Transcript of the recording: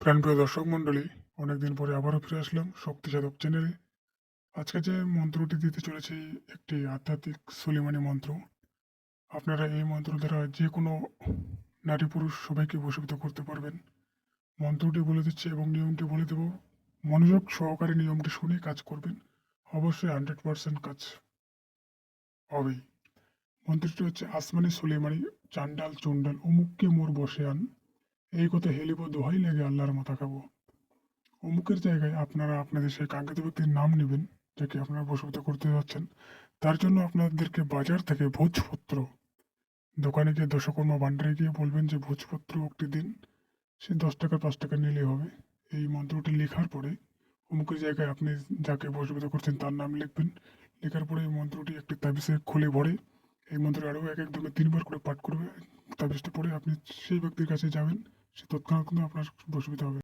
প্রাণপ্রিয় দর্শক মণ্ডলী, অনেকদিন পরে আবারও ফিরে আসলাম শক্তি সাধক চ্যানেলে। আজকে যে মন্ত্রটি দিতে চলেছি একটি আধ্যাত্মিক সুলেমানি মন্ত্র। আপনারা এই মন্ত্র দ্বারা যে কোনো নারী পুরুষ সবাইকে বশীভূত করতে পারবেন। মন্ত্রটি বলে দিচ্ছি এবং নিয়মটি বলে দেব। মনোযোগ সহকারে নিয়মটি শুনে কাজ করবেন, অবশ্যই 100% কাজ হবেই। মন্ত্রটি হচ্ছে আসমানি সুলেমানি, চান্ডাল চুন্ডাল অমুককে মোর বসে আন, এই কথা হেলিব দোহাই লেগে আল্লাহর মাথা খাবো। অমুকের জায়গায় আপনারা আপনাদের সেই কাঙ্ক্ষিত ব্যক্তির নাম নেবেন, যাকে আপনারা বশীভূত করতে যাচ্ছেন। তার জন্য আপনাদেরকে বাজার থেকে ভোজপত্র, দোকানে গিয়ে দশকর্মা ভাণ্ডারে গিয়ে বলবেন যে ভোজপত্র একটি দিন। সে 10 টাকা 5 টাকা নিলেই হবে। এই মন্ত্রটি লেখার পরে অমুকের জায়গায় আপনি যাকে বশীভূত করছেন তার নাম লিখবেন। লেখার পরে এই মন্ত্রটি একটি তাবিজে খুলে ভরে এই মন্ত্রটি আরও এক একদমে 3বার করে পাঠ করবে। তাবিজটা পড়ে আপনি সেই ব্যক্তির কাছে যাবেন, সে তৎক্ষণাৎ কিন্তু আপনার বশীভূত হবে।